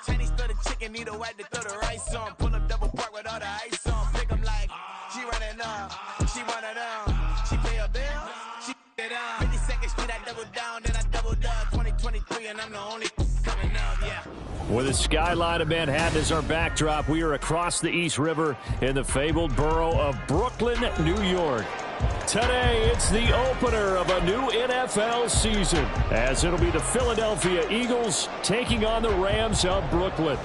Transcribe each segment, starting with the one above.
Chinese throw the chicken, need a wipe to throw the rice on. Pull up double park with all the ice on. Pick 'em like, she running up, she running down. She pay her bill, she it up. 52nd Street, I double down, then I doubled up. 2023, and I'm the only coming up, yeah. With the skyline of Manhattan as our backdrop, we are across the East River in the fabled borough of Brooklyn, New York. Today, it's the opener of a new NFL season, as it'll be the Philadelphia Eagles taking on the Rams of Brooklyn.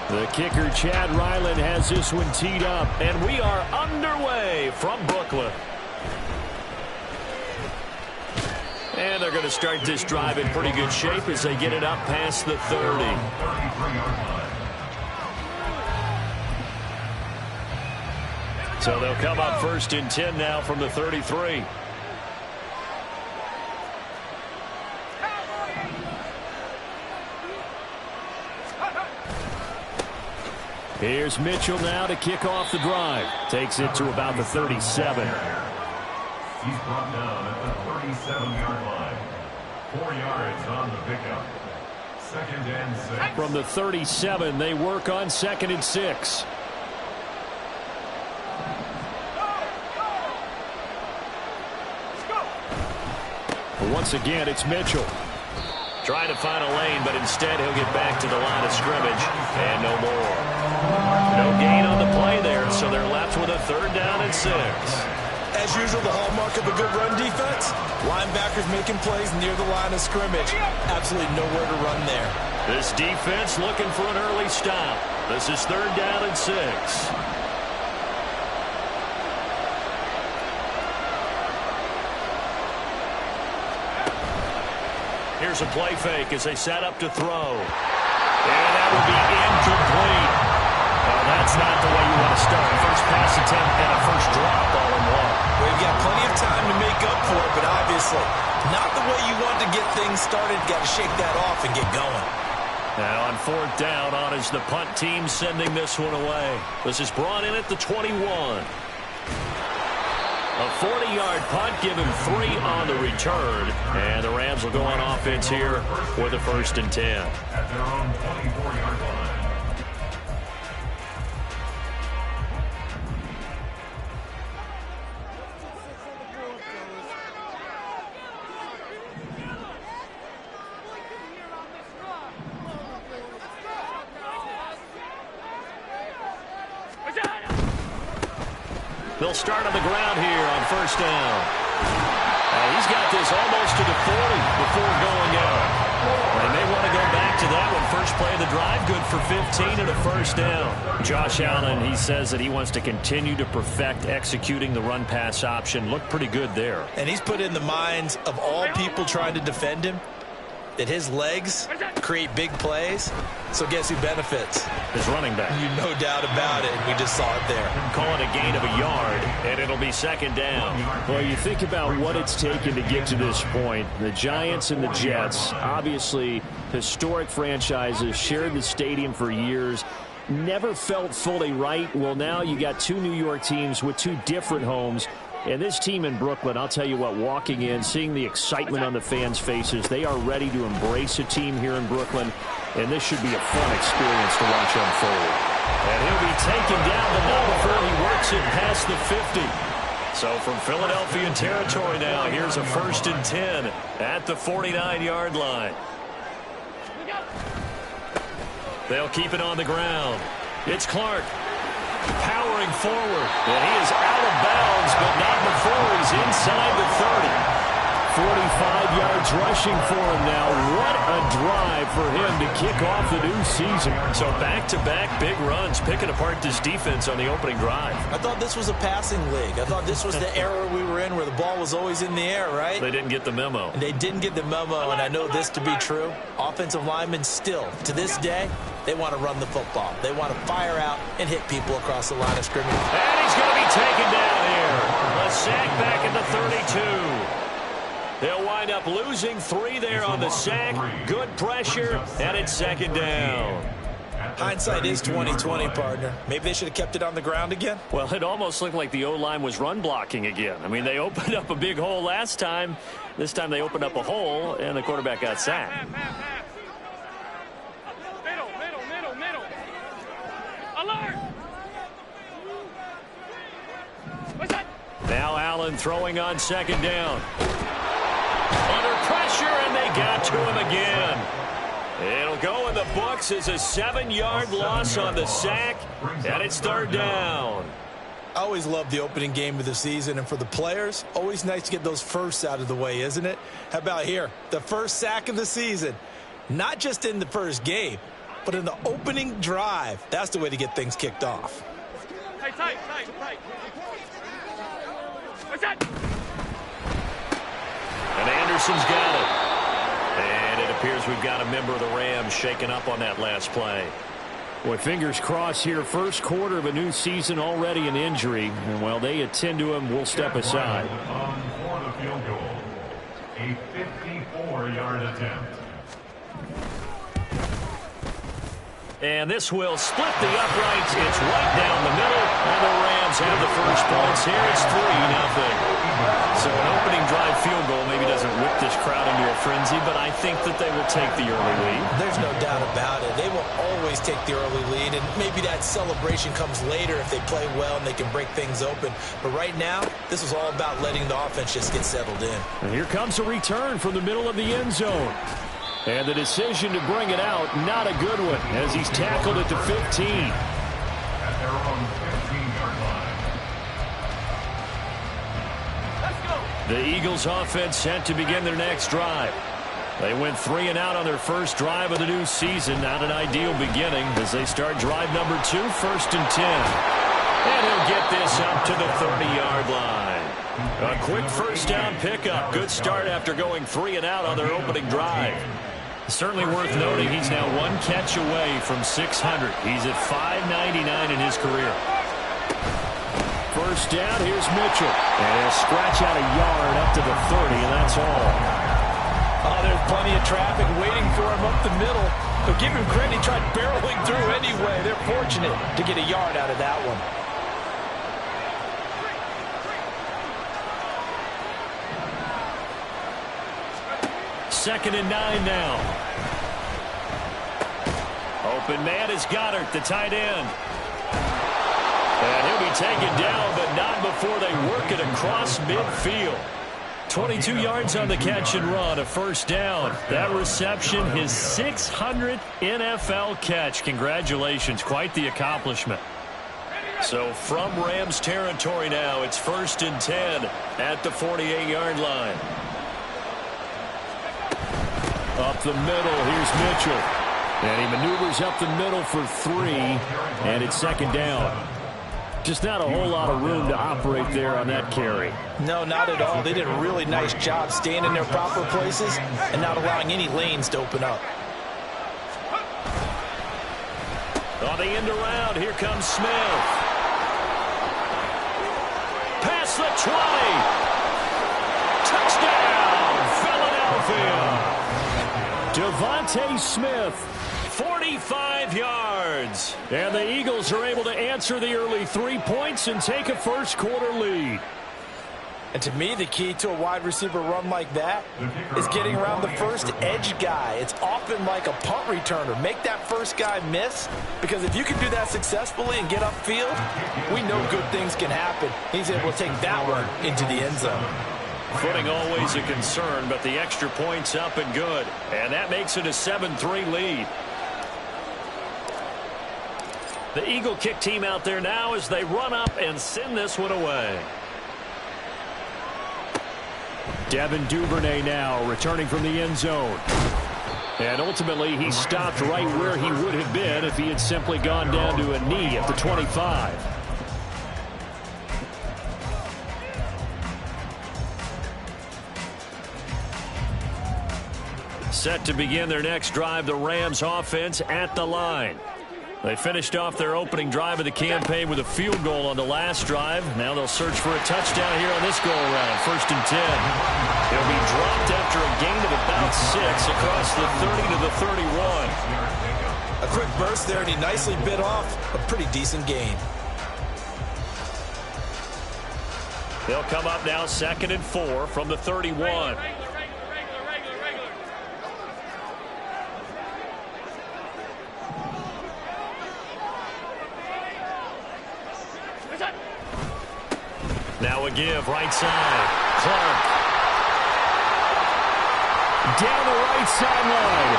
The kicker, Chad Ryland, has this one teed up, and we are underway from Brooklyn. And they're going to start this drive in pretty good shape as they get it up past the 30. So they'll come up 1st and 10 now from the 33. Here's Mitchell now to kick off the drive. Takes it to about the 37. He's brought down at the 37-yard line. 4 yards on the pickup. 2nd and 6. From the 37, they work on 2nd and 6. Once again, it's Mitchell. Trying to find a lane, but instead he'll get back to the line of scrimmage. And no more. No gain on the play there, so they're left with a 3rd down and 6. As usual, the hallmark of a good run defense, linebackers making plays near the line of scrimmage. Absolutely nowhere to run there. This defense looking for an early stop. This is 3rd down and 6. Here's a play fake as they set up to throw. And that will be incomplete. Well, that's not the way you want to start. First pass attempt and a first drop all in one. We've got plenty of time to make up for it, but obviously not the way you want to get things started. Got to shake that off and get going. Now on 4th down, on is the punt team sending this one away. This is brought in at the 21. A 40-yard punt, give him 3 on the return. And the Rams will go on offense here with a 1st and 10. At their own 24-yard line. They'll start on the ground here on 1st down. He's got this almost to the 40 before going out. They may want to go back to that one. First play of the drive, good for 15 and a 1st down. Josh Allen, he says that he wants to continue to perfect executing the run-pass option. Looked pretty good there. And he's put in the minds of all people trying to defend him that his legs create big plays. So guess who benefits? His running back. No doubt about it. We just saw it there. Call it a gain of a yard, and it'll be 2nd down. Well, you think about what it's taken to get to this point. The Giants and the Jets, obviously historic franchises, shared the stadium for years, never felt fully right. Well, now you got 2 New York teams with 2 different homes. And this team in Brooklyn, I'll tell you what, walking in, seeing the excitement on the fans' faces, they are ready to embrace a team here in Brooklyn, and this should be a fun experience to watch unfold. And he'll be taken down the ball before he works it past the 50. So from Philadelphia territory now, here's a 1st and 10 at the 49-yard line. They'll keep it on the ground. It's Clark. Powering forward, and he is out of bounds, but not before he's inside the 30. 45 yards rushing for him now. What a drive for him to kick off the new season. So back-to-back big runs, picking apart this defense on the opening drive. I thought this was a passing league. I thought this was the era we were in where the ball was always in the air, right? They didn't get the memo. And they didn't get the memo, and I know this to be true. Offensive linemen still, to this day, they want to run the football. They want to fire out and hit people across the line of scrimmage. And he's going to be taken down here. A sack back at the 32. They'll wind up losing 3 there on the sack. Good pressure, and it's 2nd down. Hindsight is 20/20, partner. Maybe they should have kept it on the ground again. Well, it almost looked like the O-line was run blocking again. I mean, they opened up a big hole last time. This time they opened up a hole, and the quarterback got sacked. Middle. Alert! What's that? Now Allen throwing on second down. Under pressure, and they got to him again. It'll go in the books as a 7-yard loss on the sack, and it's third down. I always love the opening game of the season, and for the players, always nice to get those firsts out of the way, isn't it? How about here? The first sack of the season. Not just in the first game, but in the opening drive. That's the way to get things kicked off. Tight. What's that? And Anderson's got it. And it appears we've got a member of the Rams shaken up on that last play. Boy, fingers crossed here. First quarter of a new season, already an injury. And while they attend to him, we'll step aside. For the field goal, a 54-yard attempt. And this will split the uprights. It's right down the middle. And the Rams have the first points here. It's 3-0. So an opening drive field goal maybe doesn't whip this crowd into a frenzy, but I think that they will take the early lead. There's no doubt about it. They will always take the early lead, and maybe that celebration comes later if they play well and they can break things open. But right now, this is all about letting the offense just get settled in. And here comes a return from the middle of the end zone. And the decision to bring it out, not a good one, as he's tackled at the 15. At their own 15-yard line. Let's go. The Eagles offense set to begin their next drive. They went 3 and out on their first drive of the new season. Not an ideal beginning as they start drive number 2, 1st and 10. And he'll get this up to the 30-yard line. A quick first down pickup. Good start after going 3 and out on their opening drive. Certainly worth noting he's now 1 catch away from 600. He's at 599 in his career. First down, here's Mitchell. And he'll scratch out a yard up to the 30, and that's all. Oh, there's plenty of traffic waiting for him up the middle. But give him credit, he tried barreling through anyway. They're fortunate to get a yard out of that one. Second and 9 now. Open man is Goddard, the tight end. And he'll be taken down, but not before they work it across midfield. 22 yards on the catch and run, a first down. That reception, his 600th NFL catch. Congratulations, quite the accomplishment. So from Rams territory now, it's 1st and 10 at the 48-yard line. Up the middle, here's Mitchell. And he maneuvers up the middle for 3, and it's second down. Just not a whole lot of room to operate there on that carry. No, not at all. They did a really nice job staying in their proper places and not allowing any lanes to open up. On the end around, here comes Smith. Past the 20. Touchdown, Philadelphia. Devontae Smith, 45 yards. And the Eagles are able to answer the early 3 points and take a first quarter lead. And to me, the key to a wide receiver run like that is getting around the first edge guy. It's often like a punt returner. Make that first guy miss, because if you can do that successfully and get upfield, we know good things can happen. He's able to take that one into the end zone. Footing always a concern, but the extra point's up and good. And that makes it a 7-3 lead. The Eagle kick team out there now as they run up and send this one away. Devin Duvernay now returning from the end zone. And ultimately he stopped right where he would have been if he had simply gone down to a knee at the 25. Set to begin their next drive, the Rams offense at the line. They finished off their opening drive of the campaign with a field goal on the last drive. Now they'll search for a touchdown here on this go-around. 1st and 10. He'll be dropped after a gain of about 6 across the 30 to the 31. A quick burst there, and he nicely bit off a pretty decent gain. They'll come up now 2nd and 4 from the 31. Regular. Now a give, right side. Clark. Down the right sideline.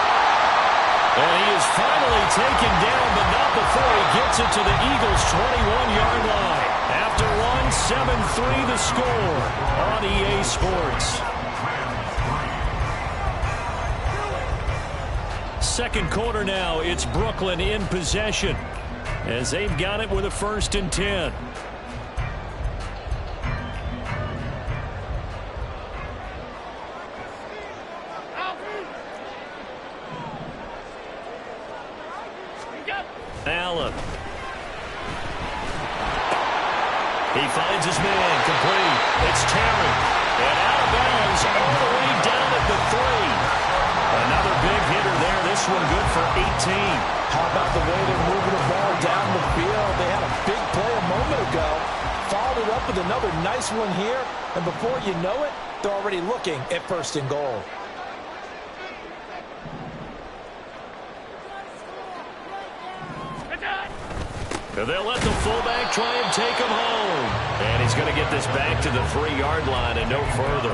And he is finally taken down, but not before he gets it to the Eagles' 21-yard line. After one, 7-3 the score on EA Sports. Second quarter now, it's Brooklyn in possession as they've got it with a 1st and 10. Allen. He finds his man, complete. It's Terry. And out of bounds all the way down at the 3. Another big hitter there. This one good for 18. How about the way they're moving the ball down the field? They had a big play a moment ago. Followed it up with another nice one here. And before you know it, they're already looking at 1st and goal. And they'll let the fullback try and take him home. And he's going to get this back to the 3-yard line and no further.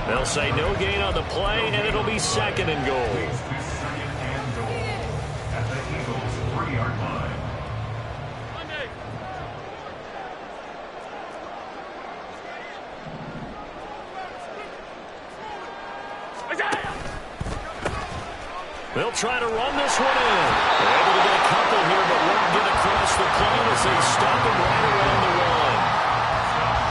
They'll say no gain on the play, and it'll be 2nd and goal. At the Eagles' 3-yard line. They'll try to run this one in. They're able to get a couple here, but won't get across the plane as they stop him right around the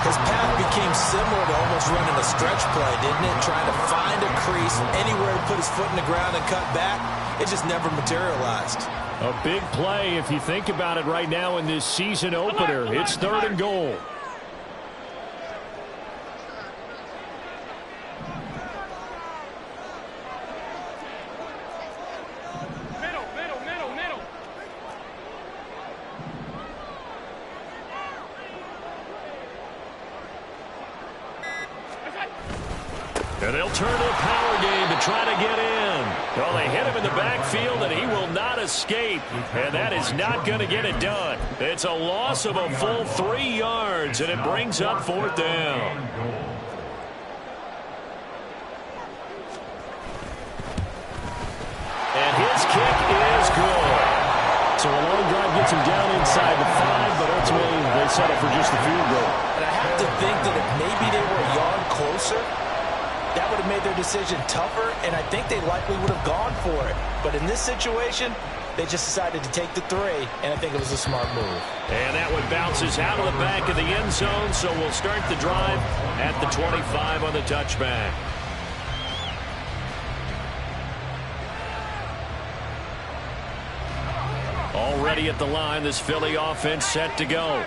1. His path became similar to almost running a stretch play, didn't it? Trying to find a crease, anywhere to put his foot in the ground and cut back. It just never materialized. A big play if you think about it right now in this season opener. It's 3rd and goal. And they'll turn to the power game to try to get in. Well, they hit him in the backfield, and he will not escape. And that is not going to get it done. It's a loss of a full 3 yards, and it brings up 4th down. And his kick is good. So a long drive gets him down inside the 5, but ultimately they settle for just the field goal. And I have to think that if maybe they were a yard closer, that would have made their decision tougher, and I think they likely would have gone for it. But in this situation, they just decided to take the 3, and I think it was a smart move. And that one bounces out of the back of the end zone, so we'll start the drive at the 25 on the touchback. Already at the line, this Philly offense set to go.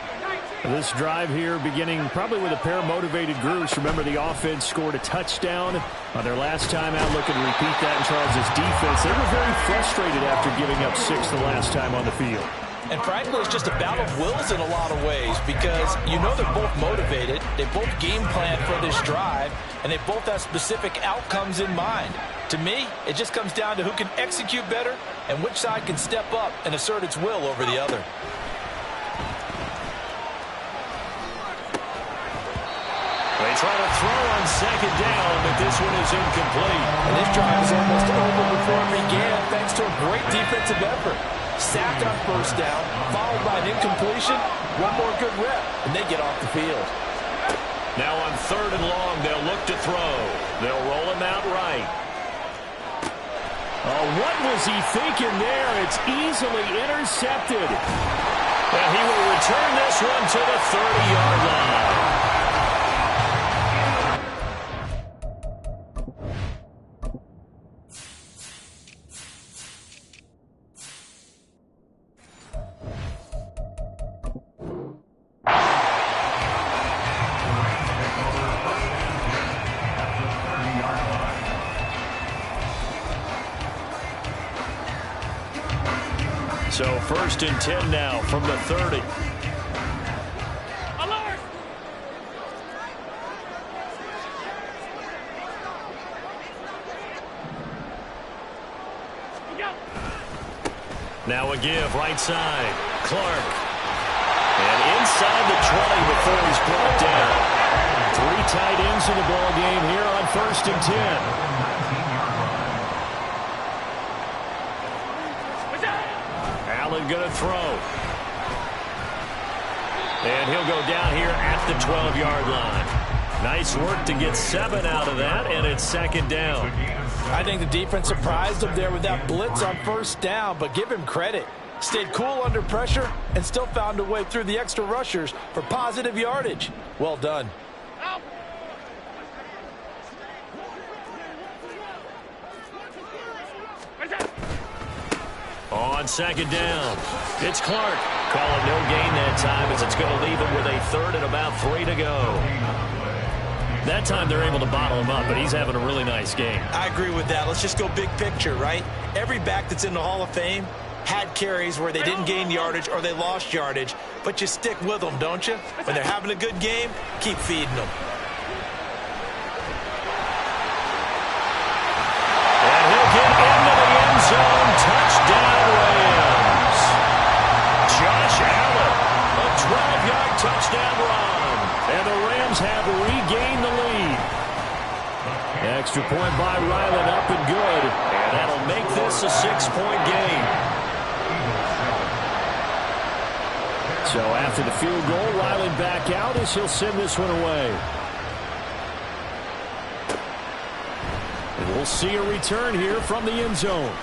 This drive here beginning probably with a pair of motivated groups. Remember, the offense scored a touchdown on their last time out. Looking to repeat that in Charles' defense. They were very frustrated after giving up 6 the last time on the field. And frankly, it's just a battle of wills in a lot of ways because you know they're both motivated. They both game plan for this drive, and they both have specific outcomes in mind. To me, it just comes down to who can execute better and which side can step up and assert its will over the other. They try to throw on 2nd down, but this one is incomplete. And this drive is almost over before it began thanks to a great defensive effort. Sacked on 1st down, followed by an incompletion. One more good rep, and they get off the field. Now on 3rd and long, they'll look to throw. They'll roll him out right. Oh, what was he thinking there? It's easily intercepted. And he will return this one to the 30-yard line. So 1st and 10 now from the 30. Now a give, right side. Clark. And inside the 20 before he's brought down. 3 tight ends in the ball game here on 1st and 10. Allen going to throw. And he'll go down here at the 12-yard line. Nice work to get 7 out of that, and it's 2nd down. I think the defense surprised him there with that blitz on 1st down, but give him credit. Stayed cool under pressure and still found a way through the extra rushers for positive yardage. Well done. On 2nd down, it's Clark. Call it no gain that time as it's going to leave him with a 3rd and about 3 to go. That time they're able to bottle him up, but he's having a really nice game. I agree with that. Let's just go big picture, right? Every back that's in the Hall of Fame had carries where they didn't gain yardage or they lost yardage, but you stick with them, don't you? When they're having a good game, keep feeding them. And he'll get into the end zone. Touchdown, Rams. Josh Allen, a 12-yard touchdown run. And the Rams have regained the lead. Extra point by Ryland, up and good. And that'll make this a 6-point game. So after the field goal, Ryland back out as he'll send this one away. And we'll see a return here from the end zone.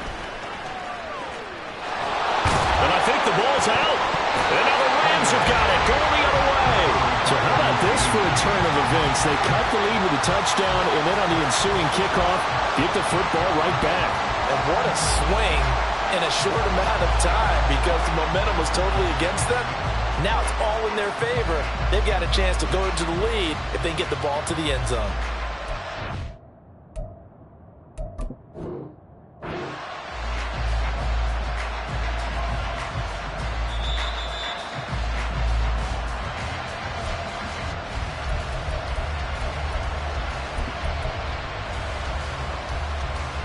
And I think the ball's out. And now the Rams have got it, going the other way. So how about this for a turn of events? They cut the lead with a touchdown, and then on the ensuing kickoff, get the football right back. And what a swing in a short amount of time because the momentum was totally against them. Now it's all in their favor. They've got a chance to go into the lead if they get the ball to the end zone.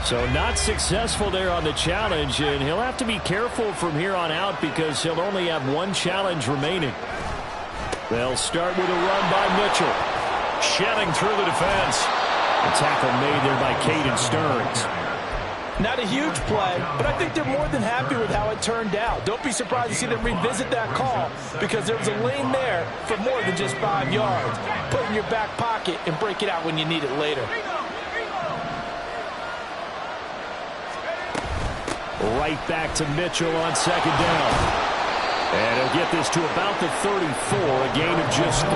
So not successful there on the challenge, and he'll have to be careful from here on out because he'll only have 1 challenge remaining. They'll start with a run by Mitchell. Shedding through the defense. A tackle made there by Caden Stearns. Not a huge play, but I think they're more than happy with how it turned out. Don't be surprised to see them revisit that call because there was a lane there for more than just 5 yards. Put it in your back pocket and break it out when you need it later. Right back to Mitchell on 2nd down. And he'll get this to about the 34, a gain of just 3.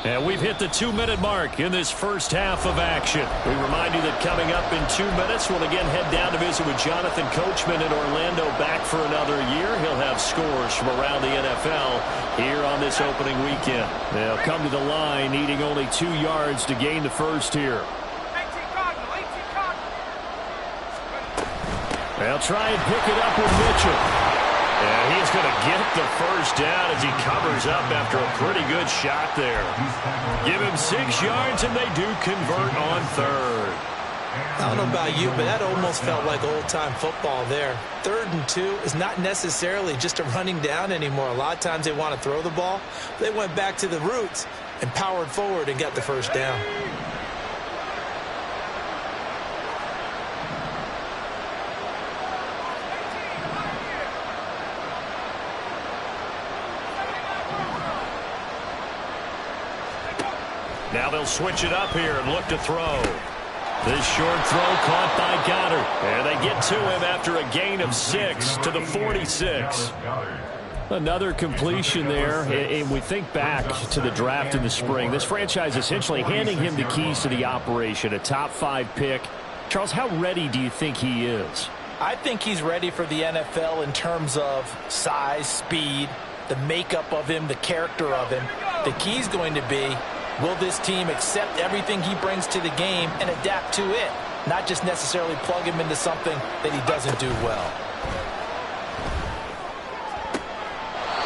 And we've hit the 2-minute mark in this first half of action. We remind you that coming up in 2 minutes, we'll again head down to visit with Jonathan Coachman in Orlando, back for another year. He'll have scores from around the NFL here on this opening weekend. They'll come to the line needing only 2 yards to gain the first here. They'll try and pick it up with Mitchell. And he's going to get the first down as he covers up after a pretty good shot there. Give him 6 yards, and they do convert on 3rd. I don't know about you, but that almost felt like old-time football there. 3rd and 2 is not necessarily just a running down anymore. A lot of times they want to throw the ball. They went back to the roots and powered forward and got the first down. Now they'll switch it up here and look to throw. This short throw caught by Goddard. And they get to him after a gain of 6 to the 46. Another completion there. And we think back to the draft in the spring. This franchise essentially handing him the keys to the operation. A top 5 pick. Charles, how ready do you think he is? I think he's ready for the NFL in terms of size, speed, the makeup of him, the character of him. The key is going to be, will this team accept everything he brings to the game and adapt to it, not just necessarily plug him into something that he doesn't do well.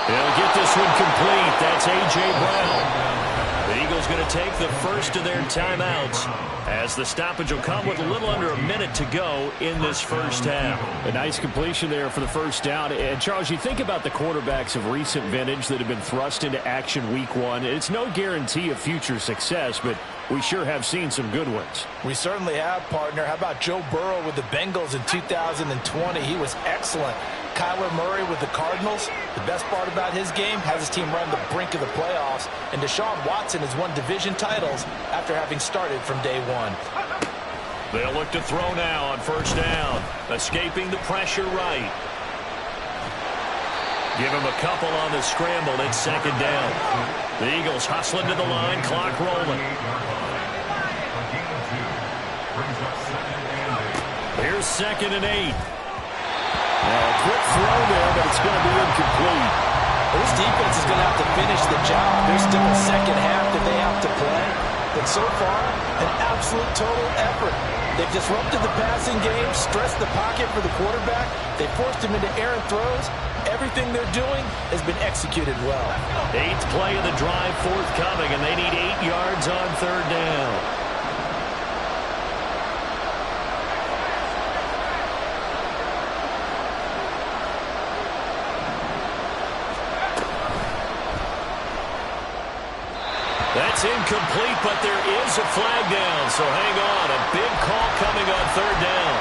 They'll get this one complete. That's A.J. Brown. The Eagles going to take the first of their timeouts as the stoppage will come with a little under a minute to go in this first half. A nice completion there for the first down. And, Charles, you think about the quarterbacks of recent vintage that have been thrust into action week one. It's no guarantee of future success, but we sure have seen some good ones. We certainly have, partner. How about Joe Burrow with the Bengals in 2020? He was excellent. Kyler Murray with the Cardinals. The best part about his game, has his team run the brink of the playoffs. And Deshaun Watson has won division titles after having started from day one. They'll look to throw now on first down. Escaping the pressure right. Give him a couple on the scramble. It's second down. The Eagles hustling to the line. Clock rolling. Here's 2nd and 8. Now a quick throw there, but it's going to be incomplete. This defense is going to have to finish the job. There's still a second half that they have to play. But so far, an absolute total effort. They've disrupted the passing game, stressed the pocket for the quarterback. They forced him into errant throws. Everything they're doing has been executed well. 8th play of the drive forthcoming, and they need 8 yards on third down. That's incomplete, but there is a flag down, so hang on. A big call coming on third down.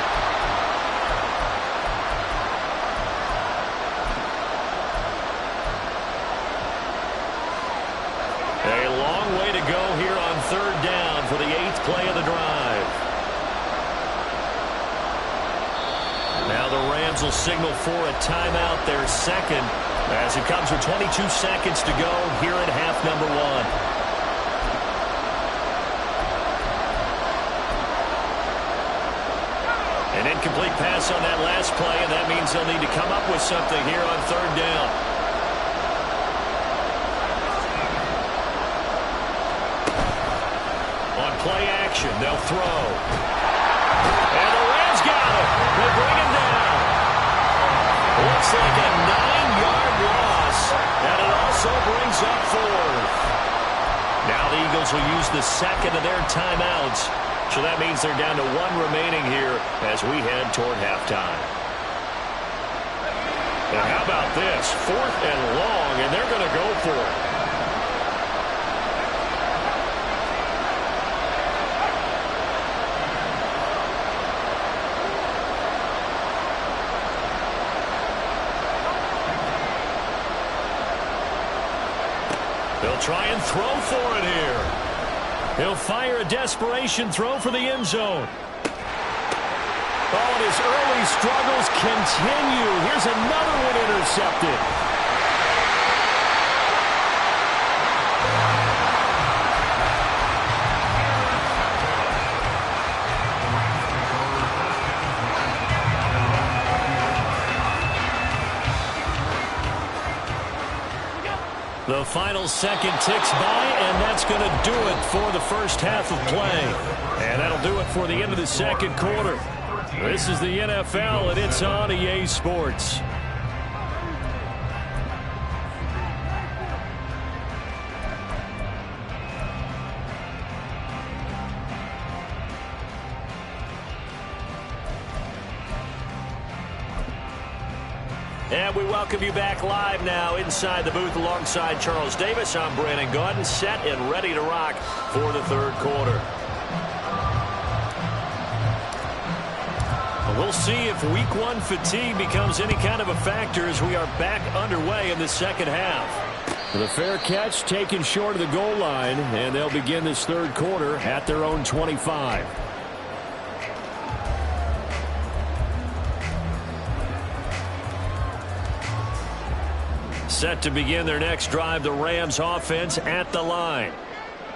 A long way to go here on third down for the 8th play of the drive. Now the Rams will signal for a timeout, their second, as it comes with 22 seconds to go here at half number 1. An incomplete pass on that last play, and that means they'll need to come up with something here on third down. On play action, they'll throw. And the Rams got it. They bring him down. Looks like a 9-yard loss, and it also brings up 4th. Now the Eagles will use the second of their timeouts. So that means they're down to 1 remaining here as we head toward halftime. And how about this? 4th and long, and they're going to go for it. They'll try and throw for it here. He'll fire a desperation throw for the end zone. Oh, and his early struggles continue. Here's another one intercepted. The final second ticks by, and that's going to do it for the first half of play. And that'll do it for the end of the second quarter. This is the NFL, and it's on EA Sports. And we welcome you back live now inside the booth alongside Charles Davis. I'm Brandon Gaudin, set and ready to rock for the third quarter. We'll see if week 1 fatigue becomes any kind of a factor as we are back underway in the second half. The fair catch taken short of the goal line, and they'll begin this third quarter at their own 25. Set to begin their next drive, the Rams offense at the line.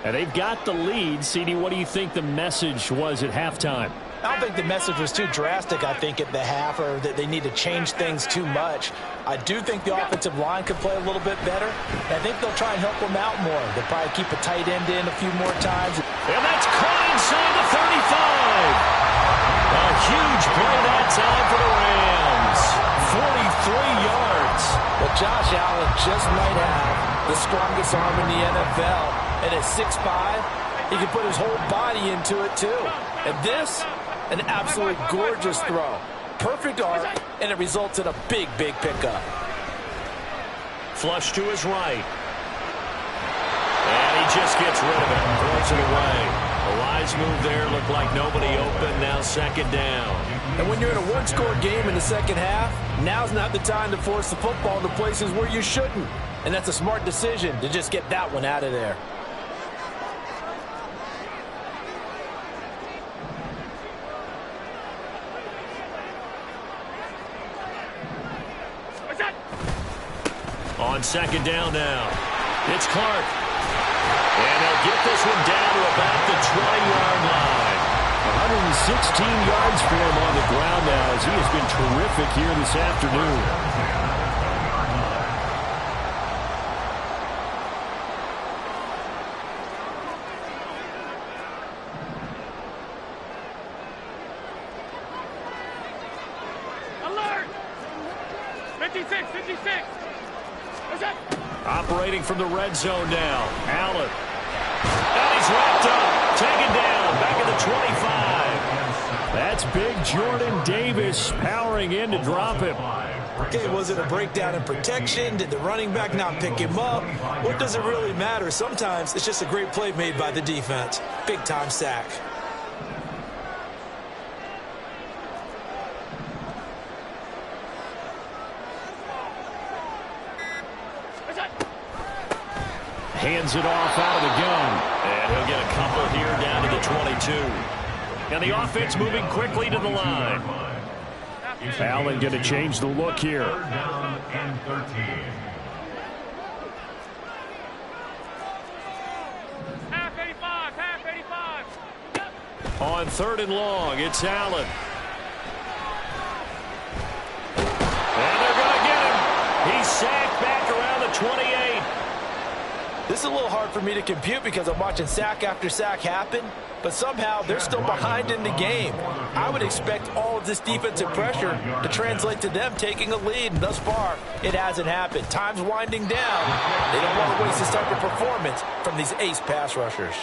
And they've got the lead. CD, what do you think the message was at halftime? I don't think the message was too drastic, I think, at the half, or that they need to change things too much. I do think the offensive line could play a little bit better. I think they'll try and help them out more. They'll probably keep a tight end in a few more times. And that's caught inside the 35. A huge play that time for the Rams. 43 yards. Well, Josh Allen just might have the strongest arm in the NFL. And at 6'5", he can put his whole body into it, too. And this, an absolutely gorgeous throw. Perfect arc, and it results in a big, big pickup. Flush to his right. And he just gets rid of it and throws it away. A wise move there. Looked like nobody open. Now second down. And when you're in a one-score game in the second half, now's not the time to force the football to places where you shouldn't. And that's a smart decision to just get that one out of there. On second down now, it's Clark. And they'll get this one down to about the 20-yard line. 116 yards for him on the ground now as he has been terrific here this afternoon. Alert! 56, 56. Operating from the red zone now. Allen. And he's wrapped up. Taken down. Back at the 25. That's big Jordan Davis powering in to drop him. Okay, was it a breakdown in protection? Did the running back not pick him up? What does it really matter? Sometimes it's just a great play made by the defense. Big-time sack. Hands it off out of the gun. And he'll get a couple here down to the 22. And the offense moving quickly to the line. Allen going to change the look here. Third down and 13. Half 85, half 85. Yep. On third and long, it's Allen. And they're going to get him. He's sacked back around the 28. This is a little hard for me to compute because I'm watching sack after sack happen, but somehow they're still behind in the game. I would expect all of this defensive pressure to translate to them taking a lead, and thus far, it hasn't happened. Time's winding down. They don't want to waste this type of performance from these ace pass rushers.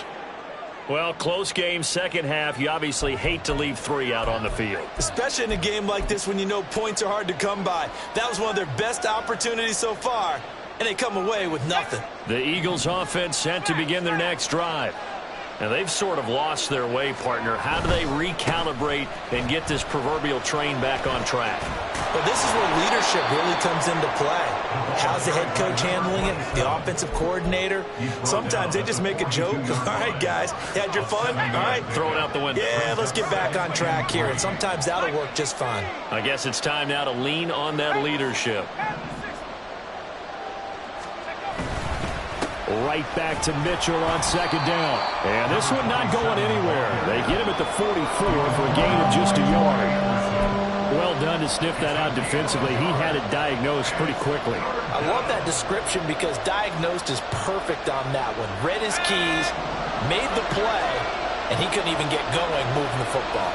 Well, close game, second half. You obviously hate to leave three out on the field. Especially in a game like this when you know points are hard to come by. That was one of their best opportunities so far, and they come away with nothing. The Eagles offense set to begin their next drive. And they've sort of lost their way, partner. How do they recalibrate and get this proverbial train back on track? Well, this is where leadership really comes into play. How's the head coach handling it? The offensive coordinator? Sometimes they just make a joke. All right, guys, had your fun? All right. Throw it out the window. Yeah, let's get back on track here. And sometimes that'll work just fine. I guess it's time now to lean on that leadership. Right back to Mitchell on second down. And this one not going anywhere. They get him at the 44 for a gain of just a yard. Well done to sniff that out defensively. He had it diagnosed pretty quickly. I love that description because diagnosed is perfect on that one. Read his keys, made the play, and he couldn't even get going moving the football.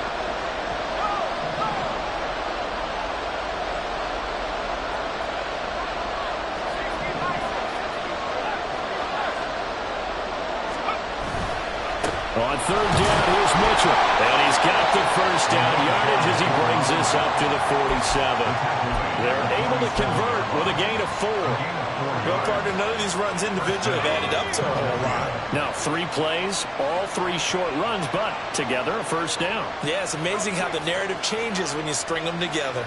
On third down, here's Mitchell. And he's got the first down yardage as he brings this up to the 47. They're able to convert with a gain of 4. Well, partner, none of these runs individually have added up to a whole lot. Now, 3 plays, all 3 short runs, but together a first down. Yeah, it's amazing how the narrative changes when you string them together.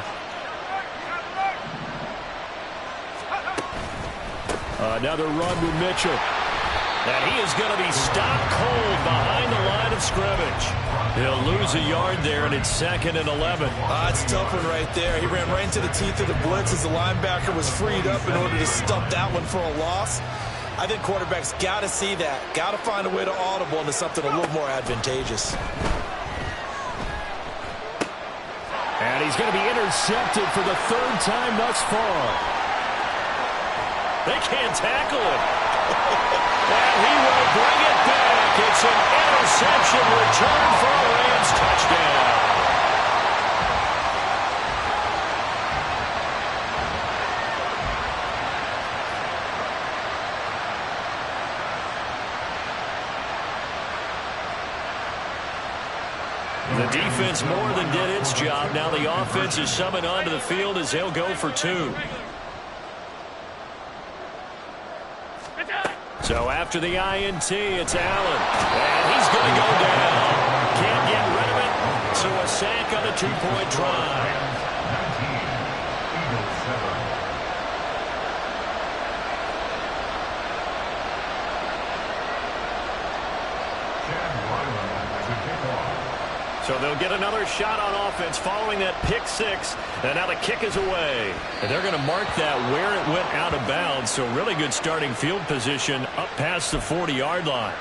Another run with Mitchell. And he is going to be stopped cold behind the line of scrimmage. He'll lose a yard there, and it's 2nd and 11. It's a tough one right there. He ran right into the teeth of the blitz as the linebacker was freed up in order to stump that one for a loss. I think quarterbacks got to see that. Got to find a way to audible into something a little more advantageous. And he's going to be intercepted for the third time thus far. They can't tackle him. And he will bring it back. It's an interception return for a Rams touchdown. The defense more than did its job. Now the offense is summoned onto the field as they'll go for two. So after the INT, it's Allen. And he's going to go down. Can't get rid of it. So a sack on a two-point try. So they'll get another shot on offense following that pick six. And now the kick is away. And they're going to mark that where it went out of bounds. So really good starting field position up past the 40-yard line.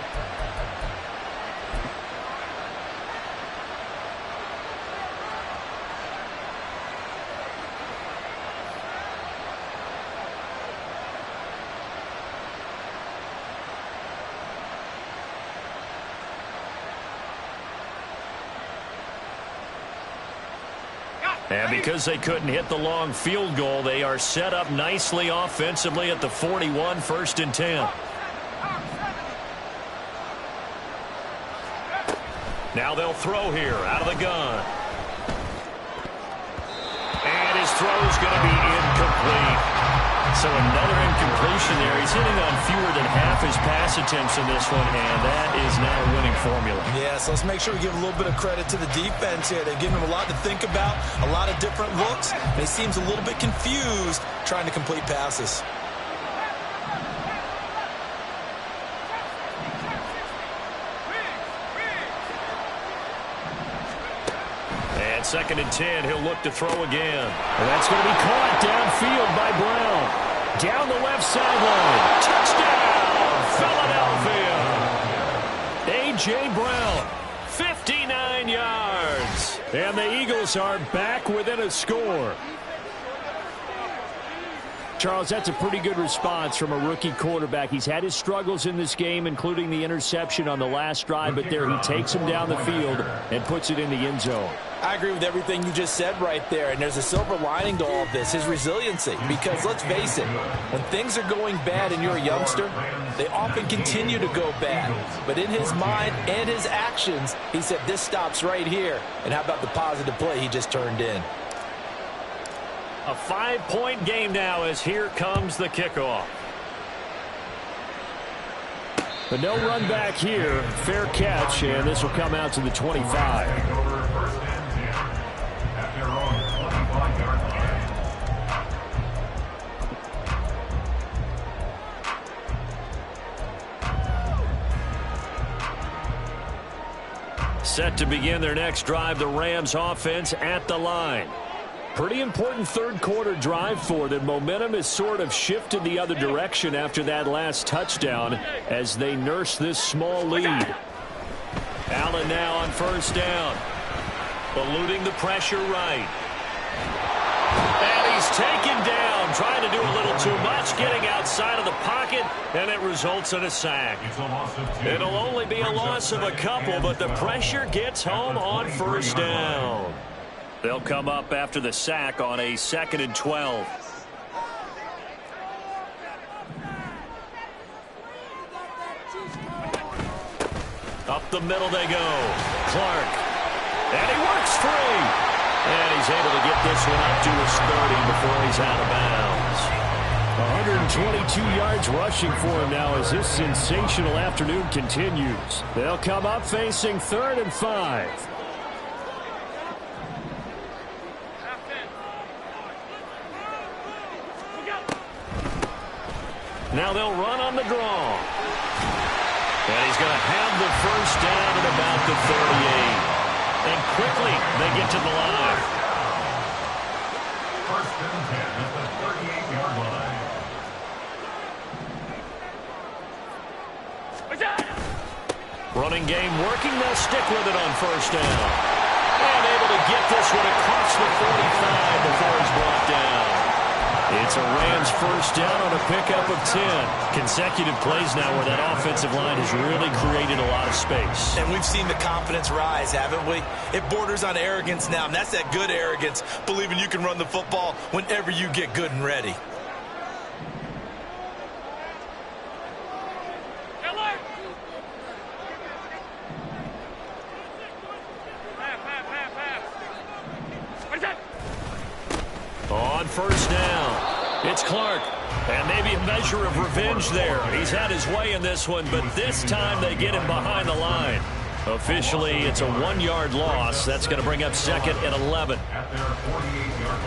And because they couldn't hit the long field goal, they are set up nicely offensively at the 41, first and 10. Now they'll throw here out of the gun. And his throw's going to be incomplete. So another incompletion there. He's hitting on fewer than half his pass attempts in this one, and that is not a winning formula. Yes, let's make sure we give a little bit of credit to the defense here. They've given him a lot to think about, a lot of different looks, and he seems a little bit confused trying to complete passes. And second and 10, he'll look to throw again. And that's going to be caught downfield by Brown. Down the left sideline. Touchdown, Philadelphia. A.J. Brown, 59 yards. And the Eagles are back within a score. Charles, that's a pretty good response from a rookie quarterback. He's had his struggles in this game, including the interception on the last drive, but there he takes him down the field and puts it in the end zone. I agree with everything you just said right there, and there's a silver lining to all of this, his resiliency. Because let's face it, when things are going bad and you're a youngster, they often continue to go bad. But in his mind and his actions, he said, this stops right here. And how about the positive play he just turned in? A 5-point game now as here comes the kickoff. But no run back here. Fair catch, and this will come out to the 25. Set to begin their next drive, the Rams offense at the line. Pretty important third quarter drive for them. Momentum has sort of shifted the other direction after that last touchdown as they nurse this small lead. Allen now on first down. Eluding the pressure right. And he's taken down, trying to do a little too much, getting outside of the pocket, and it results in a sack. It'll only be a loss of a couple, but the pressure gets home on first down. They'll come up after the sack on a 2nd and 12. Up the middle they go. Clark. And he works free. And he's able to get this one up to his 30 before he's out of bounds. 122 yards rushing for him now as this sensational afternoon continues. They'll come up facing 3rd and 5. Now they'll run on the draw. And he's going to have the first down at about the 38. And quickly they get to the line. First and 10 at the 38-yard line. Running game working. They'll stick with it on first down. And able to get this one across the 45 before he's brought down. It's a Rams first down on a pickup of 10. Consecutive plays now where that offensive line has really created a lot of space. And we've seen the confidence rise, haven't we? It borders on arrogance now, and that's that good arrogance, believing you can run the football whenever you get good and ready. On first down, it's Clark. And maybe a measure of revenge there. He's had his way in this one, but this time they get him behind the line. Officially, it's a 1-yard loss. That's going to bring up second and 11. At their 48-yard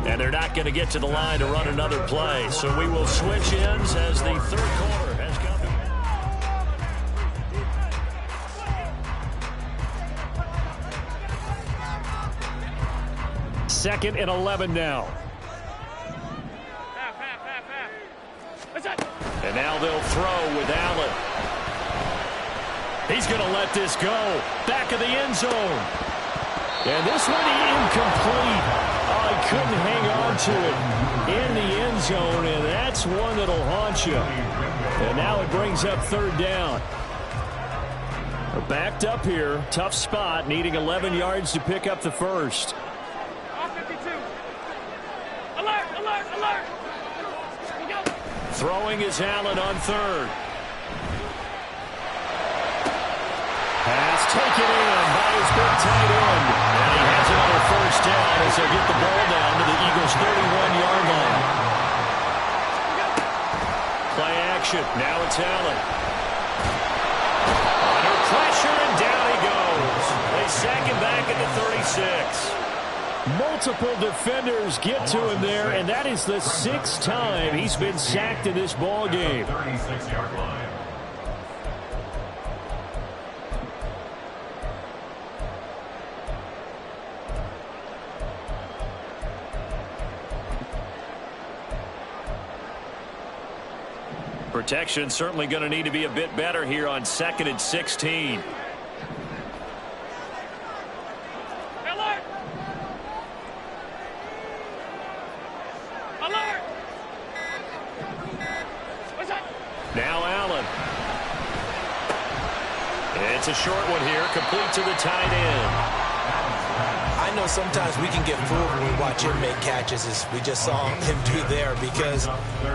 line. And they're not going to get to the line to run another play. So we will switch ends as the third quarter has come to. Second and 11 now. And now they'll throw with Allen. He's going to let this go. Back of the end zone. And this one incomplete. Oh, he couldn't hang on to it in the end zone, and that's one that'll haunt you. And now it brings up third down. We're backed up here. Tough spot, needing 11 yards to pick up the first. Throwing is Allen on third. Pass taken in by his big tight end. And he has another first down as they get the ball down to the Eagles' 31-yard line. Play action. Now it's Allen. Under pressure, and down he goes. They sack him back at the 36. Multiple defenders get to him there, and that is the 6th time he's been sacked in this ball game. 36-yard line. Protection certainly going to need to be a bit better here on 2nd and 16. Now Allen. It's a short one here, complete to the tight end. I know sometimes we can get fooled when we watch him make catches, as we just saw him do there, because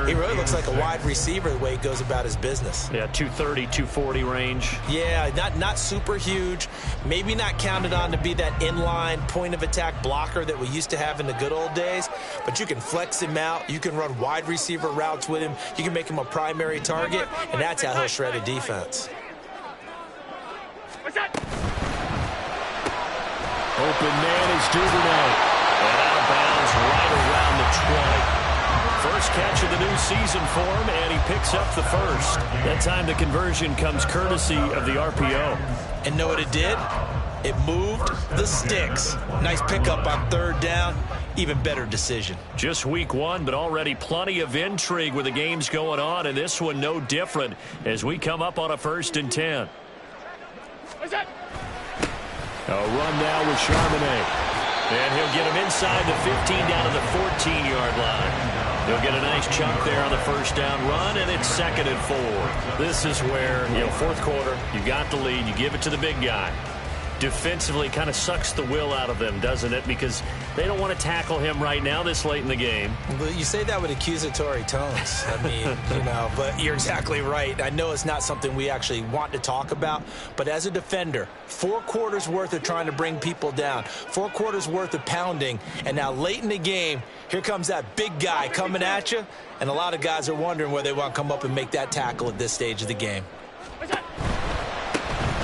he really looks like a wide receiver the way he goes about his business. Yeah, 230, 240 range. Yeah, not super huge, maybe not counted on to be that inline point-of-attack blocker that we used to have in the good old days, but you can flex him out, you can run wide receiver routes with him, you can make him a primary target, and that's how he'll shred a defense. Open man is Duvernay. And out of bounds right around the 20. First catch of the new season for him, and he picks up the first. That time the conversion comes courtesy of the RPO. And know what it did? It moved the sticks. Nice pickup on third down. Even better decision. Just week 1, but already plenty of intrigue with the games going on, and this one no different as we come up on a 1st and 10. A run now with Charbonnet. And he'll get him inside the 15 down to the 14-yard line. He'll get a nice chunk there on the first down run, and it's 2nd and 4. This is where, fourth quarter, you got the lead, you give it to the big guy. Defensively kind of sucks the will out of them, doesn't it? Because they don't want to tackle him right now this late in the game. Well, you say that with accusatory tones. I mean, but you're exactly right. I know it's not something we actually want to talk about, but as a defender, 4 quarters worth of trying to bring people down, 4 quarters worth of pounding, and now late in the game, here comes that big guy coming at you, and a lot of guys are wondering where they want to come up and make that tackle at this stage of the game.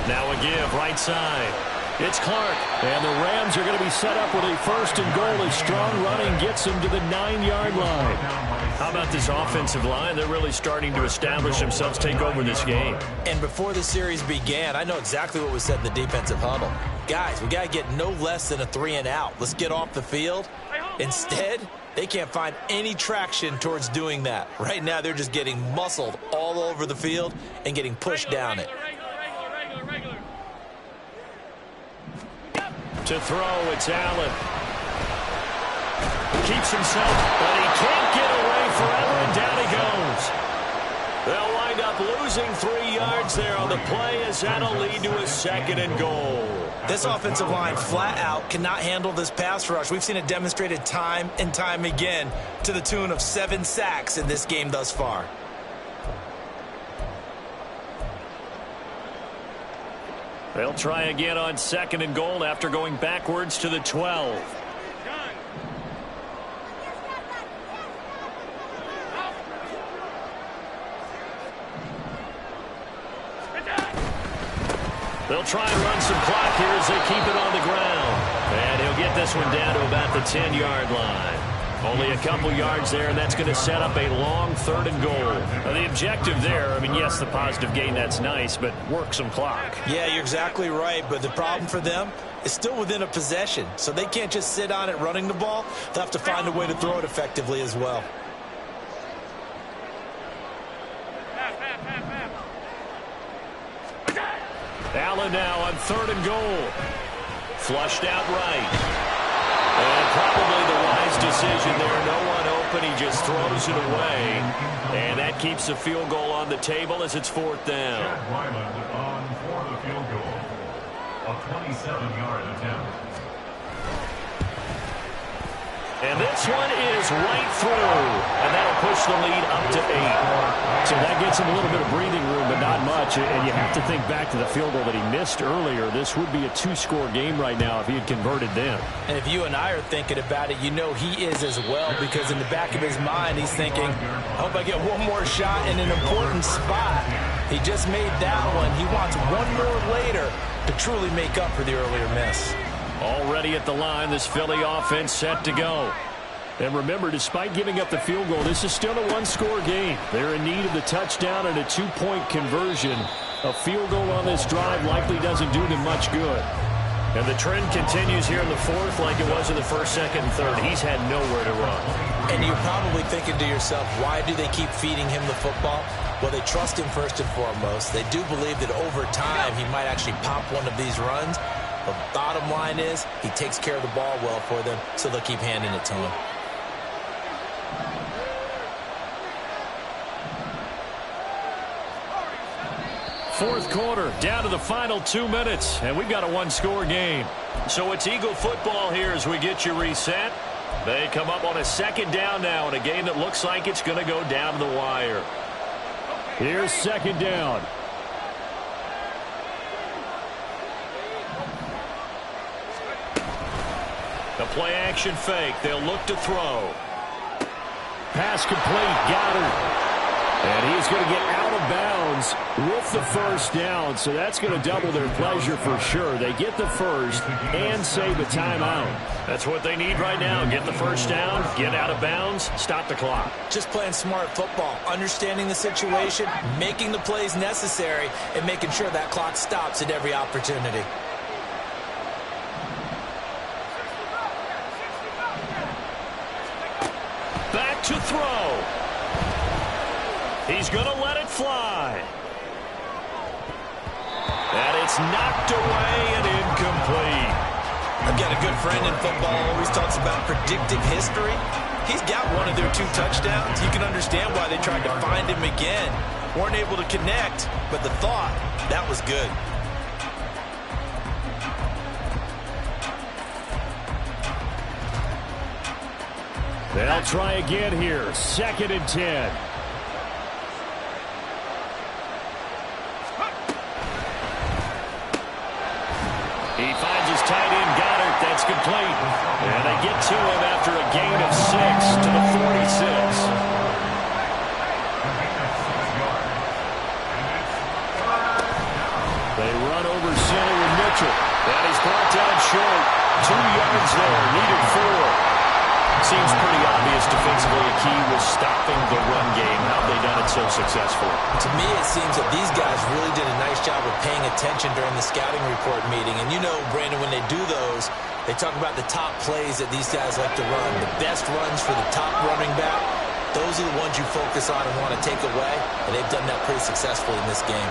Now a give, right side. It's Clark. And the Rams are going to be set up with a 1st and goal as strong running gets them to the 9-yard line. How about this offensive line? They're really starting to establish themselves, take over this game. And before the series began, I know exactly what was said in the defensive huddle. Guys, we got to get no less than a 3 and out. Let's get off the field. Instead, They can't find any traction towards doing that. Right now, they're just getting muscled all over the field and getting pushed down it. Regular. To throw, it's Allen. Keeps himself, but he can't get away forever, and down he goes. They'll wind up losing 3 yards there on the play as that'll lead to a 2nd and goal. This offensive line flat out cannot handle this pass rush. We've seen it demonstrated time and time again to the tune of 7 sacks in this game thus far. They'll try again on 2nd and goal after going backwards to the 12. They'll try and run some clock here as they keep it on the ground. And he'll get this one down to about the 10-yard line. Only a couple yards there, and that's going to set up a long 3rd and goal. Now, the objective there, I mean, yes, the positive gain, that's nice, but work some clock. Yeah, you're exactly right, but the problem for them is still within a possession, so they can't just sit on it running the ball. They'll have to find a way to throw it effectively as well. Allen now on 3rd and goal. Flushed out right. And probably the wise decision there. No one open. He just throws it away. And that keeps the field goal on the table as it's 4th down. Chad Ryland on for the field goal. A 27-yard attempt. And this one is right through. And that'll push the lead up to 8. So that gets him a little bit of breathing room, but not much. And you have to think back to the field goal that he missed earlier. This would be a 2-score game right now if he had converted then. And if you and I are thinking about it, you know he is as well, because in the back of his mind, he's thinking, I hope I get one more shot in an important spot. He just made that one. He wants one more later to truly make up for the earlier miss. Already at the line, this Philly offense set to go. And remember, despite giving up the field goal, this is still a 1-score game. They're in need of the touchdown and a 2-point conversion. A field goal on this drive likely doesn't do them much good. And the trend continues here in the 4th like it was in the 1st, 2nd, and 3rd. He's had nowhere to run. And you're probably thinking to yourself, why do they keep feeding him the football? Well, they trust him first and foremost. They do believe that over time he might actually pop one of these runs. The bottom line is he takes care of the ball well for them, so they'll keep handing it to him. Fourth quarter, down to the final 2 minutes, and we've got a 1-score game. So it's Eagle football here as we get you reset. They come up on a 2nd down now in a game that looks like it's going to go down to the wire. Here's 2nd down. The play action fake. They'll look to throw. Pass complete. Goddard. And he's going to get out of bounds with the 1st down. So that's going to double their pleasure for sure. They get the 1st and save a timeout. That's what they need right now. Get the 1st down, get out of bounds, stop the clock. Just playing smart football, understanding the situation, making the plays necessary, and making sure that clock stops at every opportunity. Back to throw. He's going to let it fly. And it's knocked away and incomplete. I've got a good friend in football who always talks about predictive history. He's got one of their 2 touchdowns. You can understand why they tried to find him again. Weren't able to connect, but the thought, that was good. They'll try again here. 2nd and 10. He finds his tight end, Goddard. That's complete. And they get to him after a gain of 6 to the 46. They run over center with Mitchell. And he's brought down short. 2 yards there. Needed 4. Seems pretty obvious defensively a key was stopping the run game. How have they done it so successfully? To me, it seems that these guys really did a nice job of paying attention during the scouting report meeting. And you know, Brandon, when they do those, they talk about the top plays that these guys like to run. The best runs for the top running back, those are the ones you focus on and want to take away. And they've done that pretty successfully in this game.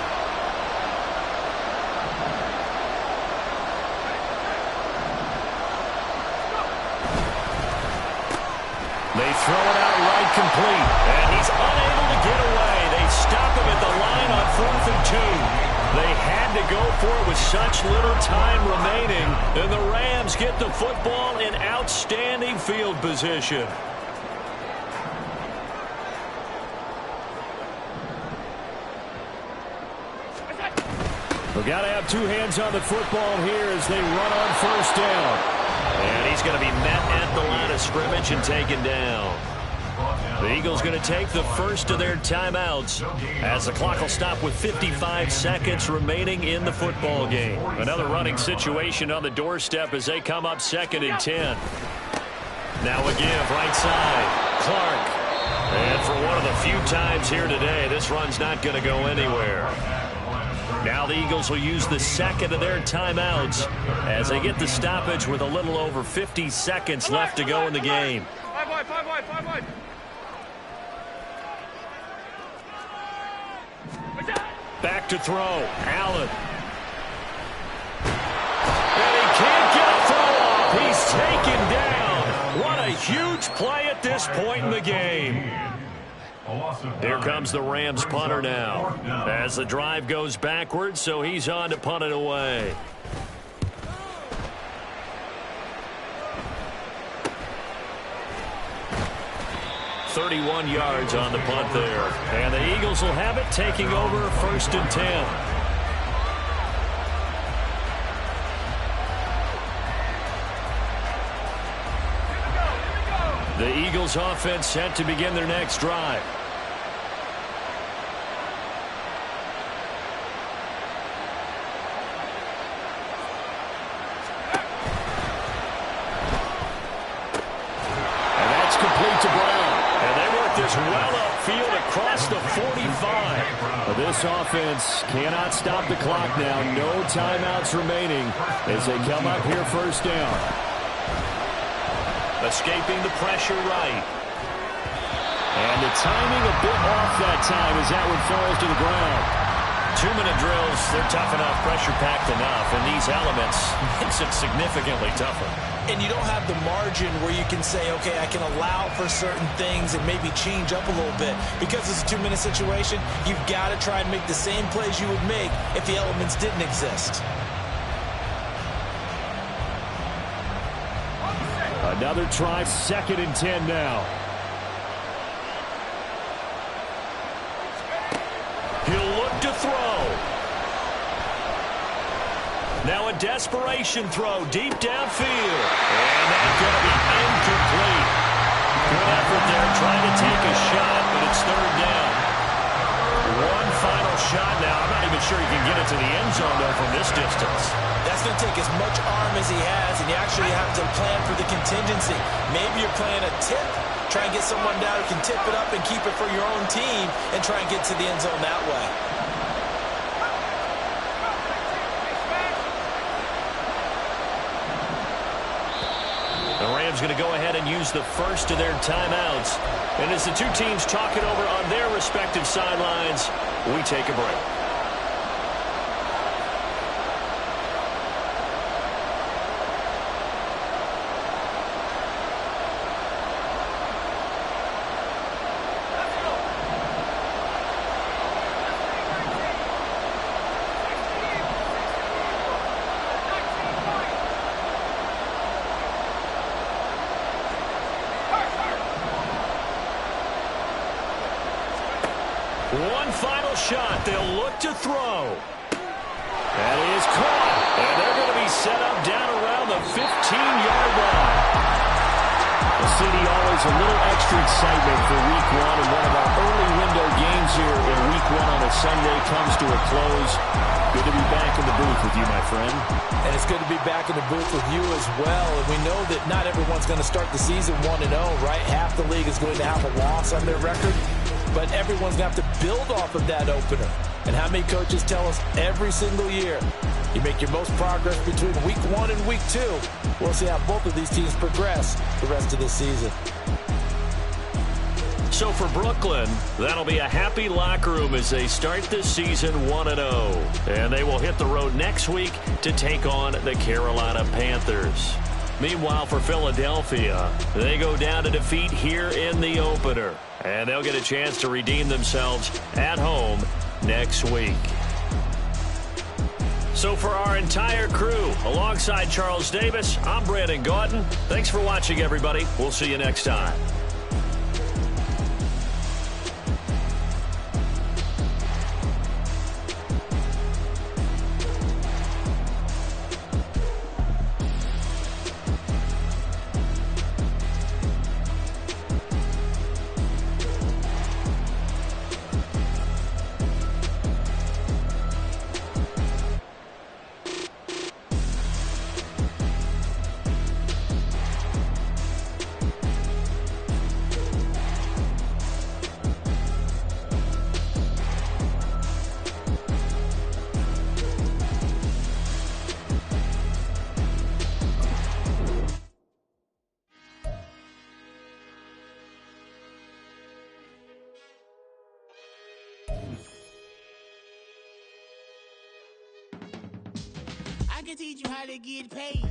They throw it out right complete, and he's unable to get away. They stop him at the line on 4th and 2. They had to go for it with such little time remaining, and the Rams get the football in outstanding field position. We've got to have two hands on the football here as they run on 1st down. And he's going to be met at the line of scrimmage and taken down. The Eagles going to take the first of their timeouts as the clock will stop with 55 seconds remaining in the football game. Another running situation on the doorstep as they come up 2nd and 10. Now a give right side. Clark. And for one of the few times here today, this run's not going to go anywhere. Now the Eagles will use the second of their timeouts as they get the stoppage with a little over 50 seconds left to go in the game. 5 wide. Back to throw. Allen. And he can't get a throw off. He's taken down. What a huge play at this point in the game. Here comes the Rams punter now as the drive goes backwards, so he's on to punt it away. .31 yards on the punt there. And the Eagles will have it, taking over 1st and 10. The Eagles offense set to begin their next drive. And that's complete to Brown. And they work this well upfield across the 45. But this offense cannot stop the clock now. No timeouts remaining as they come up here 1st down. Escaping the pressure right. And the timing a bit off that time as that one falls to the ground. 2-minute drills, they're tough enough, pressure-packed enough, and these elements makes it significantly tougher. And you don't have the margin where you can say, okay, I can allow for certain things and maybe change up a little bit. Because it's a 2-minute situation, you've got to try and make the same plays you would make if the elements didn't exist. Another try, 2nd and 10 now. He'll look to throw. Now a desperation throw deep downfield. And that's going to be incomplete. Good effort there trying to take a shot, but it's 3rd down. One final shot now. I'm not even sure he can get it to the end zone, though, from this distance. That's going to take as much arm as he has, and you actually have to plan for the contingency. Maybe you're playing a tip, try and get someone down who can tip it up and keep it for your own team and try and get to the end zone that way. The Rams going to go ahead and use the first of their timeouts. And as the two teams talk it over on their respective sidelines, we take a break. One final shot. They'll look to throw. That is caught. And they're going to be set up down around the 15-yard line. The city always a little extra excitement for Week 1. And one of our early window games here in Week 1 on a Sunday comes to a close. Good to be back in the booth booth with you, my friend. And it's good to be back in the booth with you as well. And we know that not everyone's going to start the season 1-0, right? Half the league is going to have a loss on their record. But everyone's going to have to build off of that opener. And how many coaches tell us every single year, you make your most progress between week 1 and week 2. We'll see how both of these teams progress the rest of this season. So for Brooklyn, that'll be a happy locker room as they start this season 1-0. And they will hit the road next week to take on the Carolina Panthers. Meanwhile, for Philadelphia, they go down to defeat here in the opener. And they'll get a chance to redeem themselves at home next week. So for our entire crew, alongside Charles Davis, I'm Brandon Gaudin. Thanks for watching, everybody. We'll see you next time. I can teach you how to get paid.